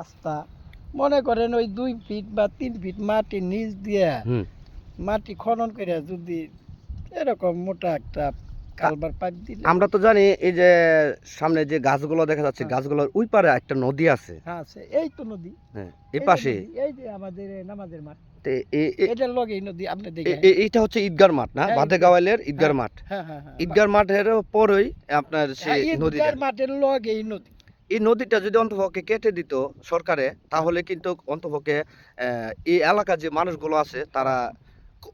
রাস্তা মনে করেন ওই 2 ফিট বা 3 ফিট মাটির নিচ দিয়ে মাটি খনন করে যদি এরকম মোটা একটা কালভার পাইপ দিলে। আমরা তো জানি এই যে সামনে যে গাছগুলো দেখা যাচ্ছে, গাছগুলোর ওই পারে একটা নদী আছে। হ্যাঁ আছে, এই তো নদী। হ্যাঁ, এই পাশে এই যে আমাদের নামাজের মাঠ, এইটা এটার লগে এই নদী আপনি দেখেন। হচ্ছে ঈদগার মাঠ না, বাদেগাওয়ালের ঈদগার মাঠ। হ্যাঁ হ্যাঁ হ্যাঁ, ঈদগার মাঠের পরেই আপনার সেই নদীটা, ঈদগার মাঠের লগে এই নদী। এই নদীটা যদি অন্তপক্ষে কেটে দিত সরকারে, তাহলে কিন্তু অন্তপক্ষে এই এলাকার যে মানুষগুলো আছে তারা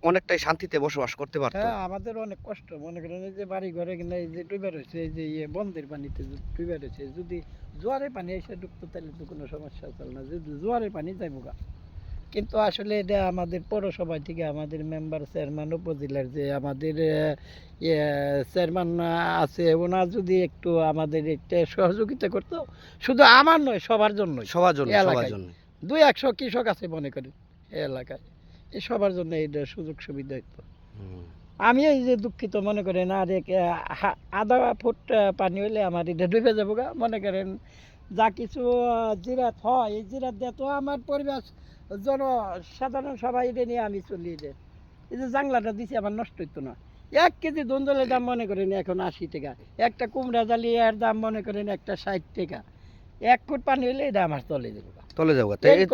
অনেকটাই শান্তিতে বসবাস করতে পারতো। হ্যাঁ, আমাদের অনেক কষ্ট। মনে করেন এই যে বাড়ি ঘরে কিনা এই যে ডুবে রয়েছে, এই যে বন্ধের পানিতে ডুবে রয়েছে, যদি জোয়ারের পানি এসে ডুবতো তাহলে তো কোনো সমস্যা চলে না, যদি জোয়ারের পানি যাইবো গা। কিন্তু আসলে এটা আমাদের পৌরসভা থেকে আমাদের মেম্বার চেয়ারম্যান উপজেলার যে আমাদের চেয়ারম্যান আছে, ওনার যদি একটু আমাদের একটা সহযোগিতা করতো, শুধু আমার নয় সবার জন্য, সবার জন্য, সবার এলাকায় জন্য 200 কৃষক আছে মনে করেন এই এলাকায়, এই সবার জন্য এটা সুযোগ সুবিধা হতো। আমি এই যে দুঃখিত মনে করেন, আর আধা ফুট পানি হইলে আমার এটা ডুবে যাবো গা। মনে করেন যা কিছু জিরাত হয়, এই জিরাত দিয়ে তো আমার পরিবেশ সাধারণ সবাই এটা নিয়ে আমি চলি। এই যে জাংলাটা দিছি আমার নষ্ট হইতো না। 1 কেজি ধুন্দলের দাম মনে করেন এখন 80 টাকা, একটা কুমড়া জালি এর দাম মনে করেন একটা 60 টাকা। 1 ফুট পানি হইলে এটা আমার চলে যাবো, চলে যাবো।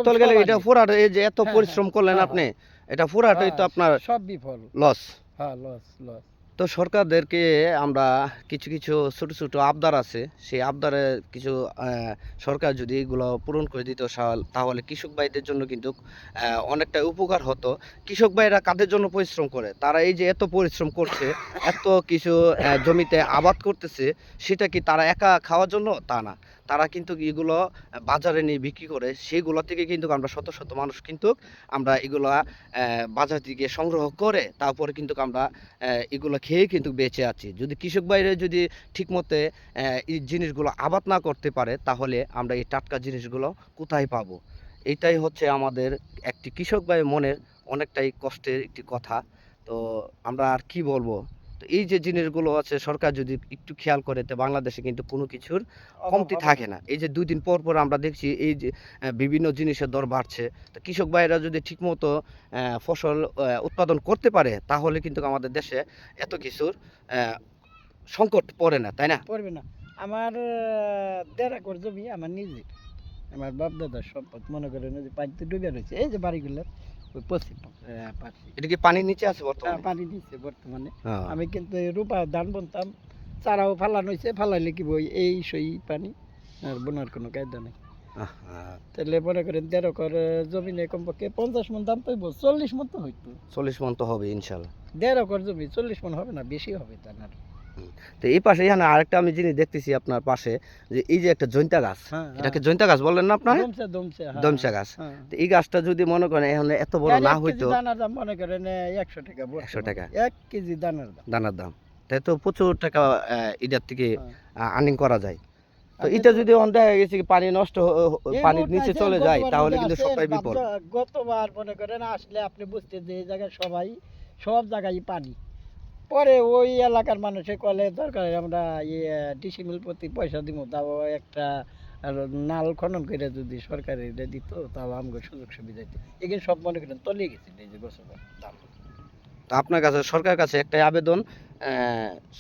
চলে গেলে এটা ফুরাট, এই যে এত পরিশ্রম করলেন আপনি, এটা ফুরাটই তো আপনার সব বিফল, লস। হ্যাঁ লস লস। তো সরকারদেরকে আমরা কিছু কিছু ছোট ছোট আবদার আছে, সেই আবদারে কিছু সরকার যদি এগুলো পূরণ করে দিত তাহলে কৃষক ভাইদের জন্য কিন্তু অনেকটা উপকার হতো। কৃষক ভাইরা কাদের জন্য পরিশ্রম করে? তারা এই যে এত পরিশ্রম করছে, এত কিছু জমিতে আবাদ করতেছে, সেটা কি তারা একা খাওয়ার জন্য? তা না, তারা কিন্তু এগুলো বাজারে নিয়ে বিক্রি করে, সেইগুলো থেকে কিন্তু আমরা শত শত মানুষ কিন্তু আমরা এগুলা বাজার থেকে সংগ্রহ করে তারপরে কিন্তু আমরা এগুলো খেয়ে কিন্তু বেঁচে আছি। যদি কৃষক ভাইরা যদি ঠিকমতো এই জিনিসগুলো আবাদ না করতে পারে, তাহলে আমরা এই টাটকা জিনিসগুলো কোথায় পাবো? এটাই হচ্ছে আমাদের একটি কৃষক ভাইয়ের মনের অনেকটাই কষ্টের একটি কথা। তো আমরা আর কি বলবো? তো এই যে জিনিসগুলো আছে, সরকার যদি একটু খেয়াল করে, তো বাংলাদেশে কিন্তু কোনো কিছুর কমতি থাকে না। এই যে 2 দিন পর পর আমরা দেখছি এই যে বিভিন্ন জিনিসের দর বাড়ছে। তো কৃষক ভাইরা যদি ঠিকমতো ফসল উৎপাদন করতে পারে, তাহলে কিন্তু আমাদের দেশে এত কিছুর সংকট পড়ে না, তাই না? পড়বে না। আমার 1.5 একর জমি আমার নিজের, আমার বাপ দাদার সম্পদ। মনে করেন ওই যে পানিতে ডুবে রয়েছে, এই যে বাড়িগুলোর ওই পশ্চিম পাশে। এটা কি পানির নিচে আছে বর্তমানে? পানি দিচ্ছে বর্তমানে। আমি কিন্তু রূপা ধান বুনতাম, চারাও ফালানো হয়েছে, ফালাইলে কি বই এই সই পানি, আর বোনার কোনো কায়দা নেই। তাহলে মনে করেন 1.5 একর জমিনে কমপক্ষে 50 মণ দাম পাইব, 40 মণ তো হইতো। 40 মণ তো হবে ইনশাল্লাহ। 1.5 একর জমি 40 মণ হবে না, বেশি হবে তা না। তো এই পাশে এখানে আরেকটা আমি জিনিস দেখতেছি আপনার পাশে, যে এই যে একটা জৈন্তা গাছ, এটাকে জৈন্তা গাছ বললেন না আপনার? দমসা গাছ। তো এই গাছটা যদি মনে করেন এখন এত বড় না হইতো, দানার দাম মনে করেন 100 টাকা। 100 টাকা 1 কেজি দানার দাম। তাই তো প্রচুর টাকা এটার থেকে আর্নিং করা যায়। তো এটা যদি দেখা গেছে পানি নষ্ট, পানির নিচে চলে যায়, তাহলে কিন্তু সবটাই বিপদ। গতবার মনে করেন আসলে আপনি বুঝতে যে এই জায়গায় সব জায়গায় পানি, পরে ওই এলাকার মানুষে কলে দরকার আমরা ডিসিমিল প্রতি পয়সা দিব, তাও একটা নাল খনন করে যদি সরকার এটা দিত, তাও আমাকে সুযোগ সুবিধা দিত। এখানে সব মনে করেন তলিয়ে গেছে এই যে গোসল দাম। তো আপনার কাছে, সরকারের কাছে একটাই আবেদন,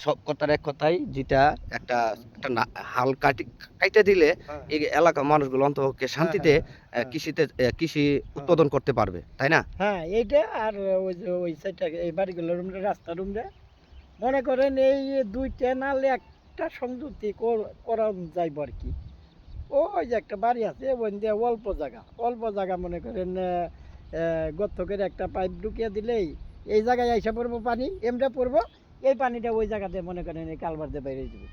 সব কথার এক কথাই, যেটা একটা হাল কাটে দিলে এই এলাকার মানুষগুলো অন্তপক্ষে শান্তিতে কৃষি উৎপাদন করতে পারবে, তাই না? হ্যাঁ, এইটা। আর ওই যে ওই সাইডটা এই বাড়িগুলোর রাস্তা রুমরে মনে করেন এই 2টা নালে একটা সংযুক্তি করা যাইব আর কি। ওই যে একটা বাড়ি আছে ওই দিয়ে অল্প জায়গা মনে করেন গর্ত করে একটা পাইপ ঢুকিয়ে দিলেই এই জায়গায় আইসা পড়বো পানি, এমটা পড়বো, এই পানিটা ওই জায়গাতে মনে করেন এই কালভার দিয়ে বাইরে যাবে।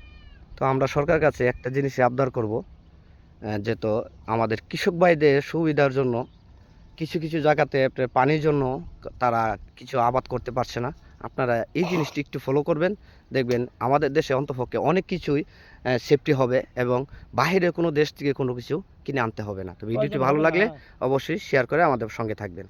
তো আমরা সরকারের কাছে একটা জিনিস আবদার করব, যেহেতু আমাদের কৃষক ভাইদের সুবিধার জন্য কিছু কিছু জায়গাতে পানির জন্য তারা কিছু আবাদ করতে পারছে না, আপনারা এই জিনিসটি একটু ফলো করবেন, দেখবেন আমাদের দেশে অন্তপক্ষে অনেক কিছুই সেফটি হবে এবং বাইরে কোনো দেশ থেকে কোনো কিছু কিনে আনতে হবে না। তো ভিডিওটি ভালো লাগলে অবশ্যই শেয়ার করে আমাদের সঙ্গে থাকবেন।